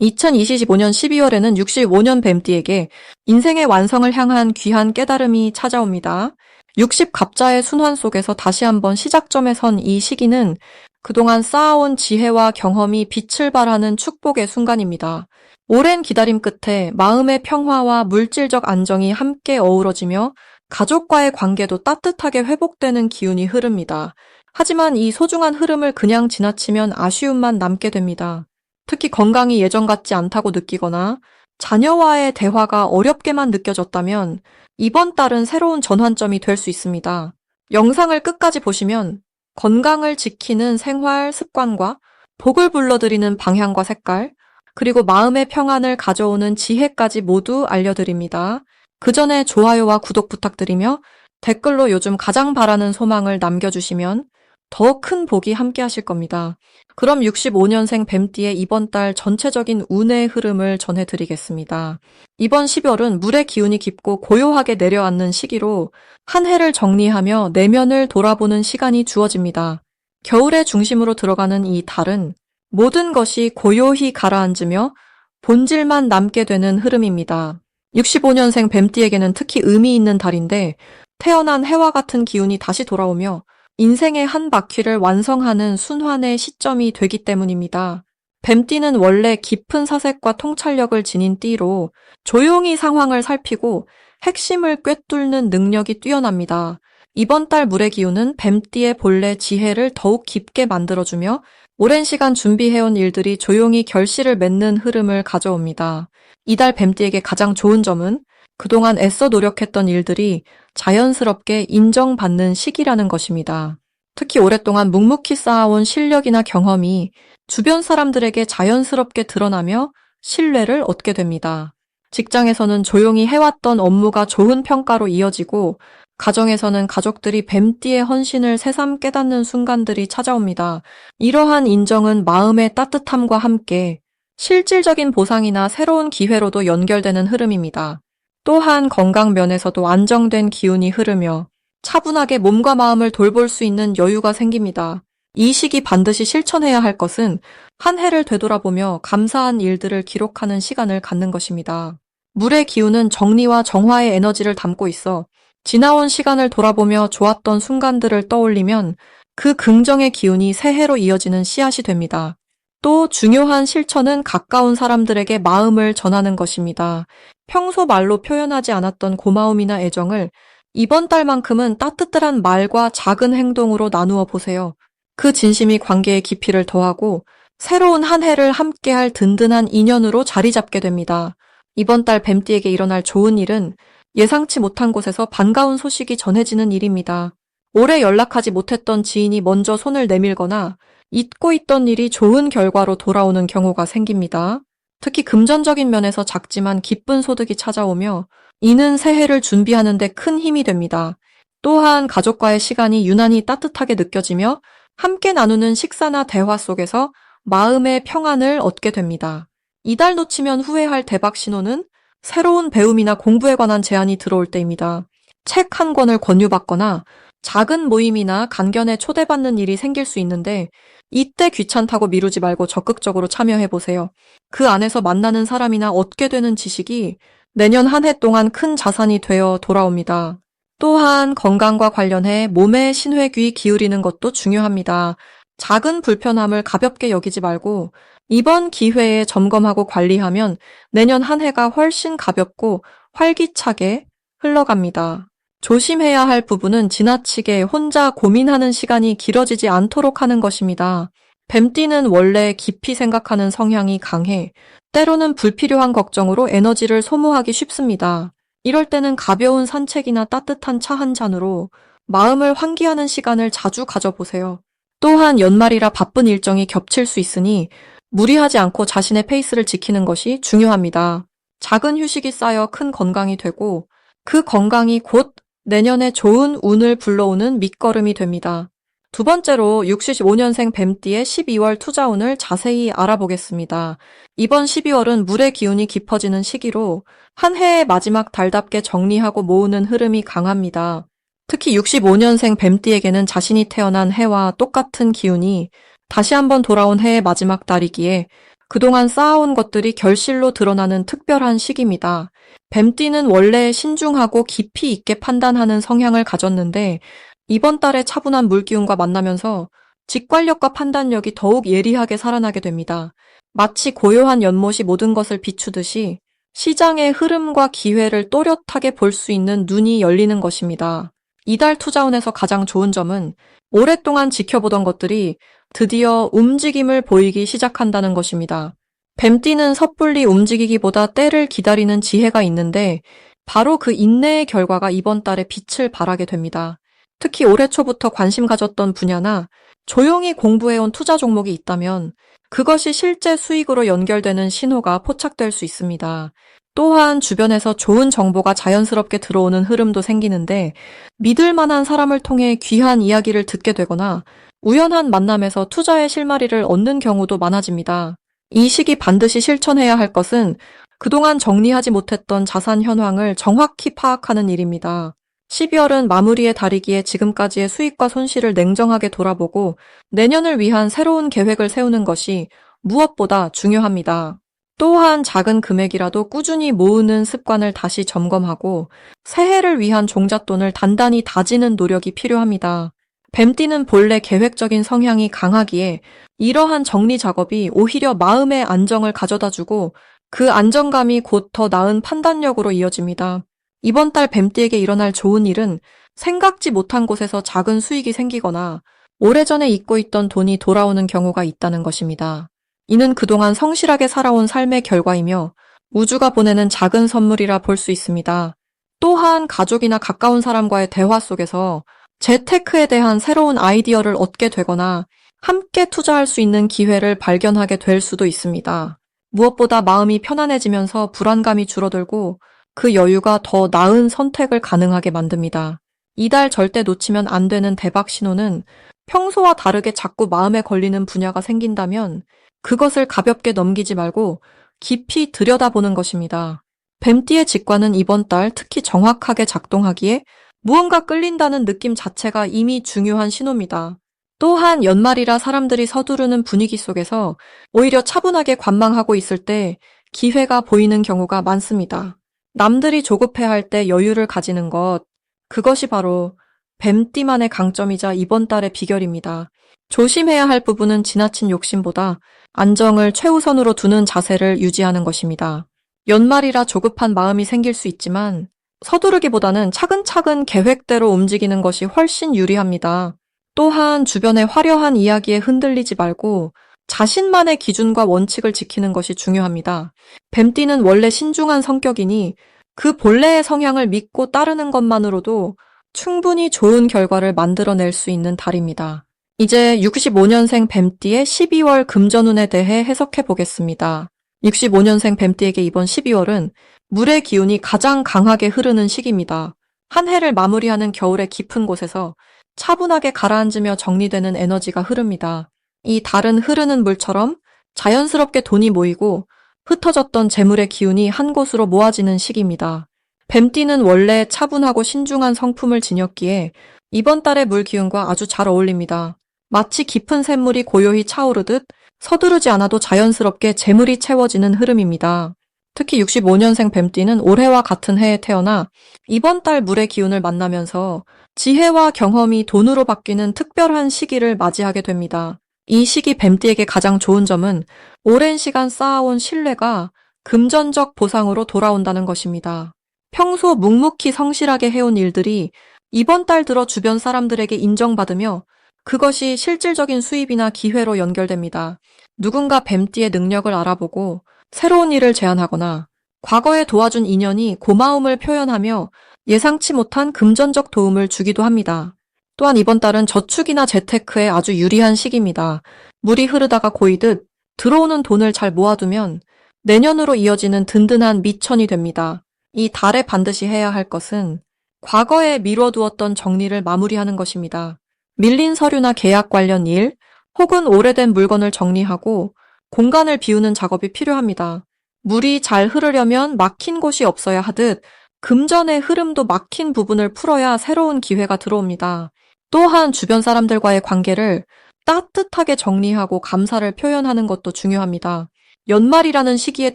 2025년 12월에는 65년 뱀띠에게 인생의 완성을 향한 귀한 깨달음이 찾아옵니다. 60갑자의 순환 속에서 다시 한번 시작점에 선 이 시기는 그동안 쌓아온 지혜와 경험이 빛을 발하는 축복의 순간입니다. 오랜 기다림 끝에 마음의 평화와 물질적 안정이 함께 어우러지며 가족과의 관계도 따뜻하게 회복되는 기운이 흐릅니다. 하지만 이 소중한 흐름을 그냥 지나치면 아쉬움만 남게 됩니다. 특히 건강이 예전 같지 않다고 느끼거나 자녀와의 대화가 어렵게만 느껴졌다면 이번 달은 새로운 전환점이 될 수 있습니다. 영상을 끝까지 보시면 건강을 지키는 생활 습관과 복을 불러들이는 방향과 색깔, 그리고 마음의 평안을 가져오는 지혜까지 모두 알려드립니다. 그 전에 좋아요와 구독 부탁드리며 댓글로 요즘 가장 바라는 소망을 남겨주시면 더 큰 복이 함께 하실 겁니다. 그럼 65년생 뱀띠의 이번 달 전체적인 운의 흐름을 전해드리겠습니다. 이번 12월은 물의 기운이 깊고 고요하게 내려앉는 시기로 한 해를 정리하며 내면을 돌아보는 시간이 주어집니다. 겨울의 중심으로 들어가는 이 달은 모든 것이 고요히 가라앉으며 본질만 남게 되는 흐름입니다. 65년생 뱀띠에게는 특히 의미 있는 달인데 태어난 해와 같은 기운이 다시 돌아오며 인생의 한 바퀴를 완성하는 순환의 시점이 되기 때문입니다. 뱀띠는 원래 깊은 사색과 통찰력을 지닌 띠로 조용히 상황을 살피고 핵심을 꿰뚫는 능력이 뛰어납니다. 이번 달 물의 기운은 뱀띠의 본래 지혜를 더욱 깊게 만들어주며 오랜 시간 준비해온 일들이 조용히 결실을 맺는 흐름을 가져옵니다. 이달 뱀띠에게 가장 좋은 점은 그동안 애써 노력했던 일들이 자연스럽게 인정받는 시기라는 것입니다. 특히 오랫동안 묵묵히 쌓아온 실력이나 경험이 주변 사람들에게 자연스럽게 드러나며 신뢰를 얻게 됩니다. 직장에서는 조용히 해왔던 업무가 좋은 평가로 이어지고 가정에서는 가족들이 뱀띠의 헌신을 새삼 깨닫는 순간들이 찾아옵니다. 이러한 인정은 마음의 따뜻함과 함께 실질적인 보상이나 새로운 기회로도 연결되는 흐름입니다. 또한 건강 면에서도 안정된 기운이 흐르며 차분하게 몸과 마음을 돌볼 수 있는 여유가 생깁니다. 이 시기 반드시 실천해야 할 것은 한 해를 되돌아보며 감사한 일들을 기록하는 시간을 갖는 것입니다. 물의 기운은 정리와 정화의 에너지를 담고 있어 지나온 시간을 돌아보며 좋았던 순간들을 떠올리면 그 긍정의 기운이 새해로 이어지는 씨앗이 됩니다. 또 중요한 실천은 가까운 사람들에게 마음을 전하는 것입니다. 평소 말로 표현하지 않았던 고마움이나 애정을 이번 달만큼은 따뜻한 말과 작은 행동으로 나누어 보세요. 그 진심이 관계의 깊이를 더하고 새로운 한 해를 함께할 든든한 인연으로 자리 잡게 됩니다. 이번 달 뱀띠에게 일어날 좋은 일은 예상치 못한 곳에서 반가운 소식이 전해지는 일입니다. 오래 연락하지 못했던 지인이 먼저 손을 내밀거나 잊고 있던 일이 좋은 결과로 돌아오는 경우가 생깁니다. 특히 금전적인 면에서 작지만 기쁜 소득이 찾아오며 이는 새해를 준비하는 데 큰 힘이 됩니다. 또한 가족과의 시간이 유난히 따뜻하게 느껴지며 함께 나누는 식사나 대화 속에서 마음의 평안을 얻게 됩니다. 이달 놓치면 후회할 대박 신호는 새로운 배움이나 공부에 관한 제안이 들어올 때입니다. 책 한 권을 권유받거나 작은 모임이나 간견에 초대받는 일이 생길 수 있는데 이때 귀찮다고 미루지 말고 적극적으로 참여해보세요. 그 안에서 만나는 사람이나 얻게 되는 지식이 내년 한 해 동안 큰 자산이 되어 돌아옵니다. 또한 건강과 관련해 몸의 신회귀 기울이는 것도 중요합니다. 작은 불편함을 가볍게 여기지 말고 이번 기회에 점검하고 관리하면 내년 한 해가 훨씬 가볍고 활기차게 흘러갑니다. 조심해야 할 부분은 지나치게 혼자 고민하는 시간이 길어지지 않도록 하는 것입니다. 뱀띠는 원래 깊이 생각하는 성향이 강해 때로는 불필요한 걱정으로 에너지를 소모하기 쉽습니다. 이럴 때는 가벼운 산책이나 따뜻한 차 한 잔으로 마음을 환기하는 시간을 자주 가져보세요. 또한 연말이라 바쁜 일정이 겹칠 수 있으니 무리하지 않고 자신의 페이스를 지키는 것이 중요합니다. 작은 휴식이 쌓여 큰 건강이 되고 그 건강이 곧 내년에 좋은 운을 불러오는 밑거름이 됩니다. 두 번째로 65년생 뱀띠의 12월 투자운을 자세히 알아보겠습니다. 이번 12월은 물의 기운이 깊어지는 시기로 한 해의 마지막 달답게 정리하고 모으는 흐름이 강합니다. 특히 65년생 뱀띠에게는 자신이 태어난 해와 똑같은 기운이 다시 한번 돌아온 해의 마지막 달이기에 그동안 쌓아온 것들이 결실로 드러나는 특별한 시기입니다. 뱀띠는 원래 신중하고 깊이 있게 판단하는 성향을 가졌는데 이번 달에 차분한 물기운과 만나면서 직관력과 판단력이 더욱 예리하게 살아나게 됩니다. 마치 고요한 연못이 모든 것을 비추듯이 시장의 흐름과 기회를 또렷하게 볼 수 있는 눈이 열리는 것입니다. 이달 투자운에서 가장 좋은 점은 오랫동안 지켜보던 것들이 드디어 움직임을 보이기 시작한다는 것입니다. 뱀띠는 섣불리 움직이기보다 때를 기다리는 지혜가 있는데 바로 그 인내의 결과가 이번 달에 빛을 발하게 됩니다. 특히 올해 초부터 관심 가졌던 분야나 조용히 공부해온 투자 종목이 있다면 그것이 실제 수익으로 연결되는 신호가 포착될 수 있습니다. 또한 주변에서 좋은 정보가 자연스럽게 들어오는 흐름도 생기는데 믿을 만한 사람을 통해 귀한 이야기를 듣게 되거나 우연한 만남에서 투자의 실마리를 얻는 경우도 많아집니다. 이 시기 반드시 실천해야 할 것은 그동안 정리하지 못했던 자산 현황을 정확히 파악하는 일입니다. 12월은 마무리의 달이기에 지금까지의 수익과 손실을 냉정하게 돌아보고 내년을 위한 새로운 계획을 세우는 것이 무엇보다 중요합니다. 또한 작은 금액이라도 꾸준히 모으는 습관을 다시 점검하고 새해를 위한 종잣돈을 단단히 다지는 노력이 필요합니다. 뱀띠는 본래 계획적인 성향이 강하기에 이러한 정리 작업이 오히려 마음의 안정을 가져다주고 그 안정감이 곧 더 나은 판단력으로 이어집니다. 이번 달 뱀띠에게 일어날 좋은 일은 생각지 못한 곳에서 작은 수익이 생기거나 오래전에 잊고 있던 돈이 돌아오는 경우가 있다는 것입니다. 이는 그동안 성실하게 살아온 삶의 결과이며 우주가 보내는 작은 선물이라 볼 수 있습니다. 또한 가족이나 가까운 사람과의 대화 속에서 재테크에 대한 새로운 아이디어를 얻게 되거나 함께 투자할 수 있는 기회를 발견하게 될 수도 있습니다. 무엇보다 마음이 편안해지면서 불안감이 줄어들고 그 여유가 더 나은 선택을 가능하게 만듭니다. 이달 절대 놓치면 안 되는 대박 신호는 평소와 다르게 자꾸 마음에 걸리는 분야가 생긴다면 그것을 가볍게 넘기지 말고 깊이 들여다보는 것입니다. 뱀띠의 직관은 이번 달 특히 정확하게 작동하기에 무언가 끌린다는 느낌 자체가 이미 중요한 신호입니다. 또한 연말이라 사람들이 서두르는 분위기 속에서 오히려 차분하게 관망하고 있을 때 기회가 보이는 경우가 많습니다. 남들이 조급해할 때 여유를 가지는 것, 그것이 바로 뱀띠만의 강점이자 이번 달의 비결입니다. 조심해야 할 부분은 지나친 욕심보다 안정을 최우선으로 두는 자세를 유지하는 것입니다. 연말이라 조급한 마음이 생길 수 있지만 서두르기보다는 차근차근 계획대로 움직이는 것이 훨씬 유리합니다. 또한 주변의 화려한 이야기에 흔들리지 말고 자신만의 기준과 원칙을 지키는 것이 중요합니다. 뱀띠는 원래 신중한 성격이니 그 본래의 성향을 믿고 따르는 것만으로도 충분히 좋은 결과를 만들어낼 수 있는 달입니다. 이제 65년생 뱀띠의 12월 금전운에 대해 해석해 보겠습니다. 65년생 뱀띠에게 이번 12월은 물의 기운이 가장 강하게 흐르는 시기입니다. 한 해를 마무리하는 겨울의 깊은 곳에서 차분하게 가라앉으며 정리되는 에너지가 흐릅니다. 이 달은 흐르는 물처럼 자연스럽게 돈이 모이고 흩어졌던 재물의 기운이 한 곳으로 모아지는 시기입니다. 뱀띠는 원래 차분하고 신중한 성품을 지녔기에 이번 달의 물 기운과 아주 잘 어울립니다. 마치 깊은 샘물이 고요히 차오르듯 서두르지 않아도 자연스럽게 재물이 채워지는 흐름입니다. 특히 65년생 뱀띠는 올해와 같은 해에 태어나 이번 달 물의 기운을 만나면서 지혜와 경험이 돈으로 바뀌는 특별한 시기를 맞이하게 됩니다. 이 시기 뱀띠에게 가장 좋은 점은 오랜 시간 쌓아온 신뢰가 금전적 보상으로 돌아온다는 것입니다. 평소 묵묵히 성실하게 해온 일들이 이번 달 들어 주변 사람들에게 인정받으며 그것이 실질적인 수입이나 기회로 연결됩니다. 누군가 뱀띠의 능력을 알아보고 새로운 일을 제안하거나 과거에 도와준 인연이 고마움을 표현하며 예상치 못한 금전적 도움을 주기도 합니다. 또한 이번 달은 저축이나 재테크에 아주 유리한 시기입니다. 물이 흐르다가 고이듯 들어오는 돈을 잘 모아두면 내년으로 이어지는 든든한 미천이 됩니다. 이 달에 반드시 해야 할 것은 과거에 미뤄두었던 정리를 마무리하는 것입니다. 밀린 서류나 계약 관련 일, 혹은 오래된 물건을 정리하고 공간을 비우는 작업이 필요합니다. 물이 잘 흐르려면 막힌 곳이 없어야 하듯 금전의 흐름도 막힌 부분을 풀어야 새로운 기회가 들어옵니다. 또한 주변 사람들과의 관계를 따뜻하게 정리하고 감사를 표현하는 것도 중요합니다. 연말이라는 시기의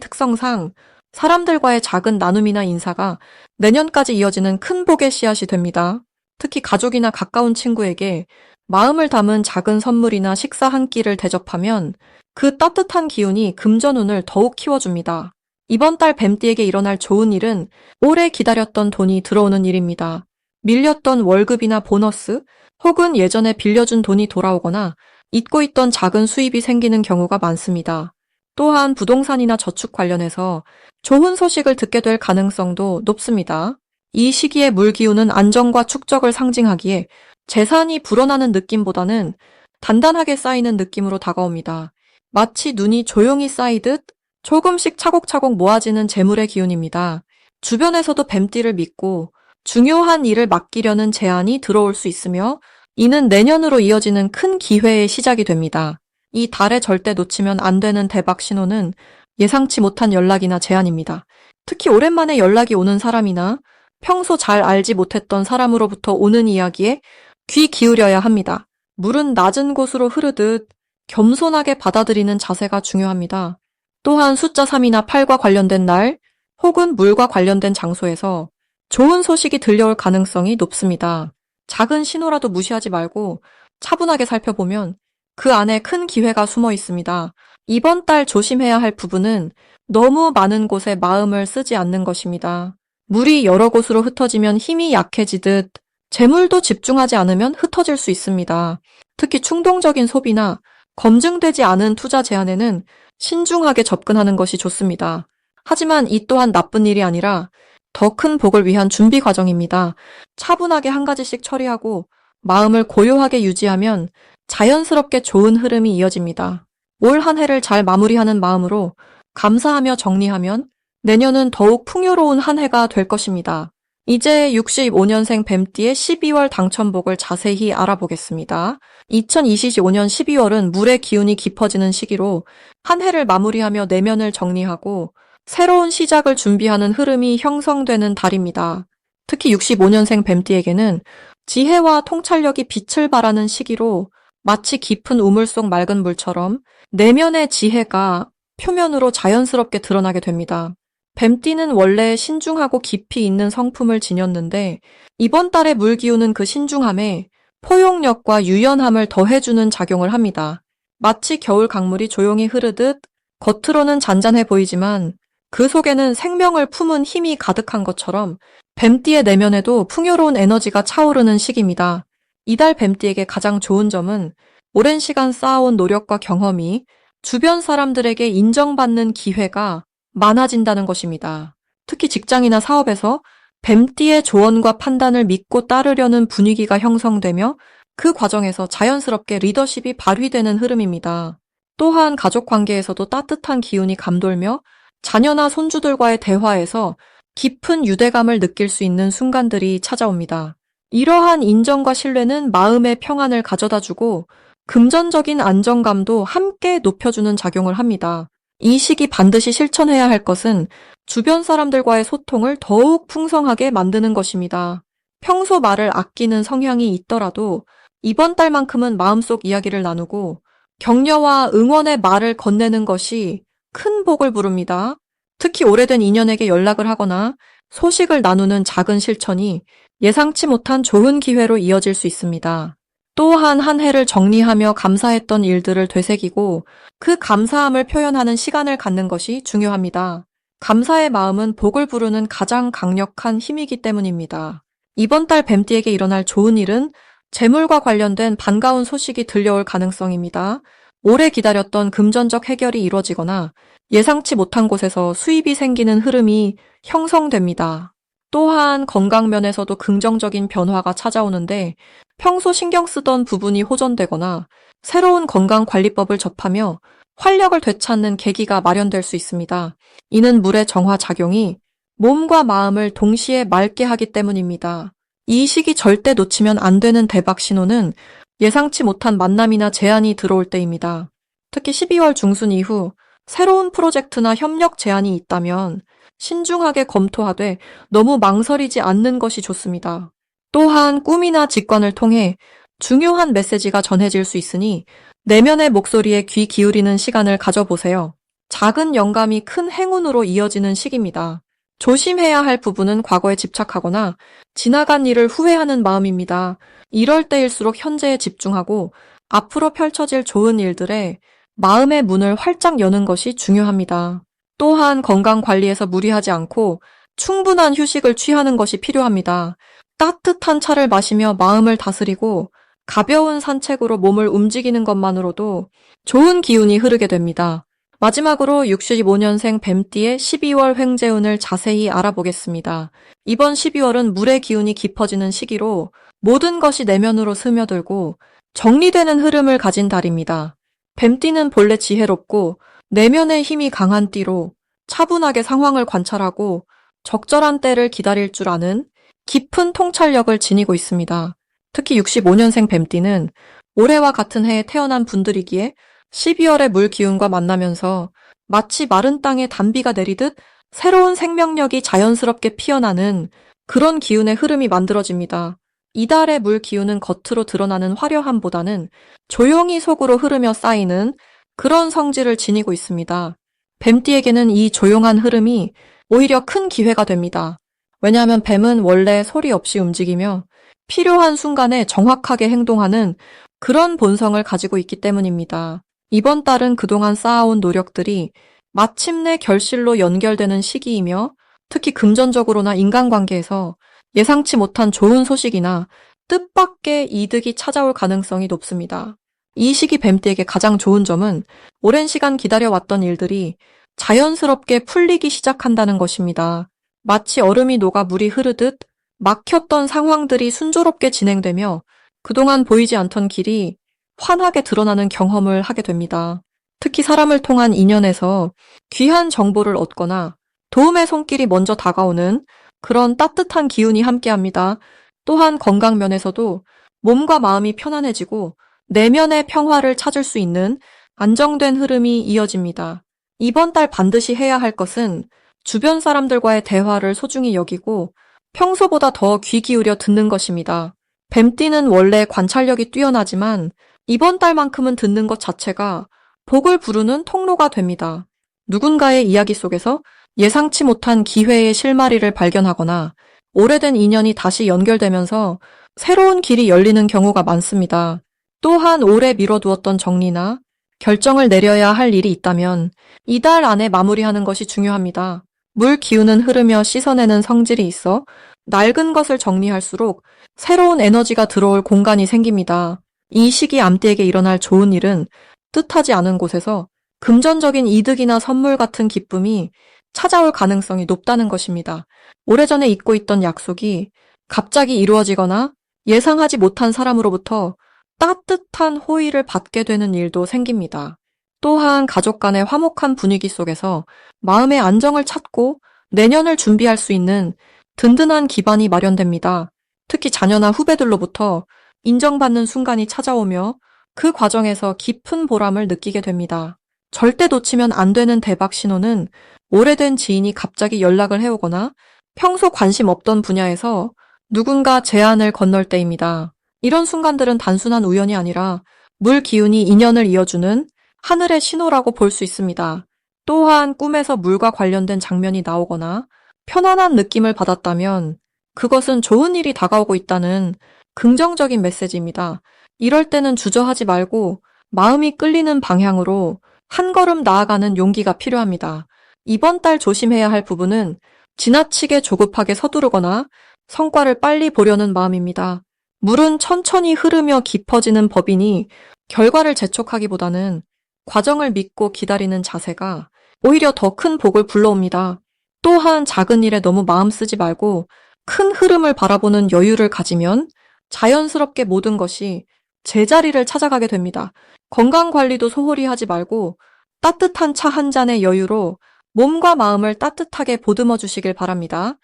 특성상 사람들과의 작은 나눔이나 인사가 내년까지 이어지는 큰 복의 씨앗이 됩니다. 특히 가족이나 가까운 친구에게 마음을 담은 작은 선물이나 식사 한 끼를 대접하면 그 따뜻한 기운이 금전운을 더욱 키워줍니다. 이번 달 뱀띠에게 일어날 좋은 일은 오래 기다렸던 돈이 들어오는 일입니다. 밀렸던 월급이나 보너스 혹은 예전에 빌려준 돈이 돌아오거나 잊고 있던 작은 수입이 생기는 경우가 많습니다. 또한 부동산이나 저축 관련해서 좋은 소식을 듣게 될 가능성도 높습니다. 이 시기의 물기운은 안정과 축적을 상징하기에 재산이 불어나는 느낌보다는 단단하게 쌓이는 느낌으로 다가옵니다. 마치 눈이 조용히 쌓이듯 조금씩 차곡차곡 모아지는 재물의 기운입니다. 주변에서도 뱀띠를 믿고 중요한 일을 맡기려는 제안이 들어올 수 있으며 이는 내년으로 이어지는 큰 기회의 시작이 됩니다. 이 달에 절대 놓치면 안 되는 대박 신호는 예상치 못한 연락이나 제안입니다. 특히 오랜만에 연락이 오는 사람이나 평소 잘 알지 못했던 사람으로부터 오는 이야기에 귀 기울여야 합니다. 물은 낮은 곳으로 흐르듯 겸손하게 받아들이는 자세가 중요합니다. 또한 숫자 3이나 8과 관련된 날 혹은 물과 관련된 장소에서 좋은 소식이 들려올 가능성이 높습니다. 작은 신호라도 무시하지 말고 차분하게 살펴보면 그 안에 큰 기회가 숨어 있습니다. 이번 달 조심해야 할 부분은 너무 많은 곳에 마음을 쓰지 않는 것입니다. 물이 여러 곳으로 흩어지면 힘이 약해지듯 재물도 집중하지 않으면 흩어질 수 있습니다. 특히 충동적인 소비나 검증되지 않은 투자 제안에는 신중하게 접근하는 것이 좋습니다. 하지만 이 또한 나쁜 일이 아니라 더 큰 복을 위한 준비 과정입니다. 차분하게 한 가지씩 처리하고 마음을 고요하게 유지하면 자연스럽게 좋은 흐름이 이어집니다. 올 한 해를 잘 마무리하는 마음으로 감사하며 정리하면 내년은 더욱 풍요로운 한 해가 될 것입니다. 이제 65년생 뱀띠의 12월 당첨복을 자세히 알아보겠습니다. 2025년 12월은 물의 기운이 깊어지는 시기로 한 해를 마무리하며 내면을 정리하고 새로운 시작을 준비하는 흐름이 형성되는 달입니다. 특히 65년생 뱀띠에게는 지혜와 통찰력이 빛을 발하는 시기로 마치 깊은 우물 속 맑은 물처럼 내면의 지혜가 표면으로 자연스럽게 드러나게 됩니다. 뱀띠는 원래 신중하고 깊이 있는 성품을 지녔는데 이번 달의 물 기운은 그 신중함에 포용력과 유연함을 더해주는 작용을 합니다. 마치 겨울 강물이 조용히 흐르듯 겉으로는 잔잔해 보이지만 그 속에는 생명을 품은 힘이 가득한 것처럼 뱀띠의 내면에도 풍요로운 에너지가 차오르는 시기입니다. 이달 뱀띠에게 가장 좋은 점은 오랜 시간 쌓아온 노력과 경험이 주변 사람들에게 인정받는 기회가 많아진다는 것입니다. 특히 직장이나 사업에서 뱀띠의 조언과 판단을 믿고 따르려는 분위기가 형성되며 그 과정에서 자연스럽게 리더십이 발휘되는 흐름입니다. 또한 가족 관계에서도 따뜻한 기운이 감돌며 자녀나 손주들과의 대화에서 깊은 유대감을 느낄 수 있는 순간들이 찾아옵니다. 이러한 인정과 신뢰는 마음의 평안을 가져다주고 금전적인 안정감도 함께 높여주는 작용을 합니다. 이 시기 반드시 실천해야 할 것은 주변 사람들과의 소통을 더욱 풍성하게 만드는 것입니다. 평소 말을 아끼는 성향이 있더라도 이번 달만큼은 마음속 이야기를 나누고 격려와 응원의 말을 건네는 것이 큰 복을 부릅니다. 특히 오래된 인연에게 연락을 하거나 소식을 나누는 작은 실천이 예상치 못한 좋은 기회로 이어질 수 있습니다. 또한 한 해를 정리하며 감사했던 일들을 되새기고 그 감사함을 표현하는 시간을 갖는 것이 중요합니다. 감사의 마음은 복을 부르는 가장 강력한 힘이기 때문입니다. 이번 달 뱀띠에게 일어날 좋은 일은 재물과 관련된 반가운 소식이 들려올 가능성입니다. 오래 기다렸던 금전적 해결이 이루어지거나 예상치 못한 곳에서 수입이 생기는 흐름이 형성됩니다. 또한 건강면에서도 긍정적인 변화가 찾아오는데 평소 신경 쓰던 부분이 호전되거나 새로운 건강관리법을 접하며 활력을 되찾는 계기가 마련될 수 있습니다. 이는 물의 정화 작용이 몸과 마음을 동시에 맑게 하기 때문입니다. 이 시기 절대 놓치면 안 되는 대박 신호는 예상치 못한 만남이나 제안이 들어올 때입니다. 특히 12월 중순 이후 새로운 프로젝트나 협력 제안이 있다면 신중하게 검토하되 너무 망설이지 않는 것이 좋습니다. 또한 꿈이나 직관을 통해 중요한 메시지가 전해질 수 있으니 내면의 목소리에 귀 기울이는 시간을 가져보세요. 작은 영감이 큰 행운으로 이어지는 시기입니다. 조심해야 할 부분은 과거에 집착하거나 지나간 일을 후회하는 마음입니다. 이럴 때일수록 현재에 집중하고 앞으로 펼쳐질 좋은 일들에 마음의 문을 활짝 여는 것이 중요합니다. 또한 건강 관리에서 무리하지 않고 충분한 휴식을 취하는 것이 필요합니다. 따뜻한 차를 마시며 마음을 다스리고 가벼운 산책으로 몸을 움직이는 것만으로도 좋은 기운이 흐르게 됩니다. 마지막으로 65년생 뱀띠의 12월 횡재운을 자세히 알아보겠습니다. 이번 12월은 물의 기운이 깊어지는 시기로 모든 것이 내면으로 스며들고 정리되는 흐름을 가진 달입니다. 뱀띠는 본래 지혜롭고 내면의 힘이 강한 띠로 차분하게 상황을 관찰하고 적절한 때를 기다릴 줄 아는 깊은 통찰력을 지니고 있습니다. 특히 65년생 뱀띠는 올해와 같은 해에 태어난 분들이기에 12월의 물 기운과 만나면서 마치 마른 땅에 단비가 내리듯 새로운 생명력이 자연스럽게 피어나는 그런 기운의 흐름이 만들어집니다. 이달의 물 기운은 겉으로 드러나는 화려함보다는 조용히 속으로 흐르며 쌓이는 그런 성질을 지니고 있습니다. 뱀띠에게는 이 조용한 흐름이 오히려 큰 기회가 됩니다. 왜냐하면 뱀은 원래 소리 없이 움직이며 필요한 순간에 정확하게 행동하는 그런 본성을 가지고 있기 때문입니다. 이번 달은 그동안 쌓아온 노력들이 마침내 결실로 연결되는 시기이며 특히 금전적으로나 인간관계에서 예상치 못한 좋은 소식이나 뜻밖의 이득이 찾아올 가능성이 높습니다. 이 시기 뱀띠에게 가장 좋은 점은 오랜 시간 기다려왔던 일들이 자연스럽게 풀리기 시작한다는 것입니다. 마치 얼음이 녹아 물이 흐르듯 막혔던 상황들이 순조롭게 진행되며 그동안 보이지 않던 길이 환하게 드러나는 경험을 하게 됩니다. 특히 사람을 통한 인연에서 귀한 정보를 얻거나 도움의 손길이 먼저 다가오는 그런 따뜻한 기운이 함께합니다. 또한 건강 면에서도 몸과 마음이 편안해지고 내면의 평화를 찾을 수 있는 안정된 흐름이 이어집니다. 이번 달 반드시 해야 할 것은 주변 사람들과의 대화를 소중히 여기고 평소보다 더 귀 기울여 듣는 것입니다. 뱀띠는 원래 관찰력이 뛰어나지만 이번 달만큼은 듣는 것 자체가 복을 부르는 통로가 됩니다. 누군가의 이야기 속에서 예상치 못한 기회의 실마리를 발견하거나 오래된 인연이 다시 연결되면서 새로운 길이 열리는 경우가 많습니다. 또한 오래 미뤄두었던 정리나 결정을 내려야 할 일이 있다면 이달 안에 마무리하는 것이 중요합니다. 물 기운은 흐르며 씻어내는 성질이 있어 낡은 것을 정리할수록 새로운 에너지가 들어올 공간이 생깁니다. 이 시기 암띠에게 일어날 좋은 일은 뜻하지 않은 곳에서 금전적인 이득이나 선물 같은 기쁨이 찾아올 가능성이 높다는 것입니다. 오래전에 잊고 있던 약속이 갑자기 이루어지거나 예상하지 못한 사람으로부터 따뜻한 호의를 받게 되는 일도 생깁니다. 또한 가족 간의 화목한 분위기 속에서 마음의 안정을 찾고 내년을 준비할 수 있는 든든한 기반이 마련됩니다. 특히 자녀나 후배들로부터 인정받는 순간이 찾아오며 그 과정에서 깊은 보람을 느끼게 됩니다. 절대 놓치면 안 되는 대박 신호는 오래된 지인이 갑자기 연락을 해오거나 평소 관심 없던 분야에서 누군가 제안을 건널 때입니다. 이런 순간들은 단순한 우연이 아니라 물 기운이 인연을 이어주는 하늘의 신호라고 볼 수 있습니다. 또한 꿈에서 물과 관련된 장면이 나오거나 편안한 느낌을 받았다면 그것은 좋은 일이 다가오고 있다는 긍정적인 메시지입니다. 이럴 때는 주저하지 말고 마음이 끌리는 방향으로 한 걸음 나아가는 용기가 필요합니다. 이번 달 조심해야 할 부분은 지나치게 조급하게 서두르거나 성과를 빨리 보려는 마음입니다. 물은 천천히 흐르며 깊어지는 법이니 결과를 재촉하기보다는 과정을 믿고 기다리는 자세가 오히려 더 큰 복을 불러옵니다. 또한 작은 일에 너무 마음 쓰지 말고 큰 흐름을 바라보는 여유를 가지면 자연스럽게 모든 것이 제자리를 찾아가게 됩니다. 건강 관리도 소홀히 하지 말고 따뜻한 차 한 잔의 여유로 몸과 마음을 따뜻하게 보듬어 주시길 바랍니다.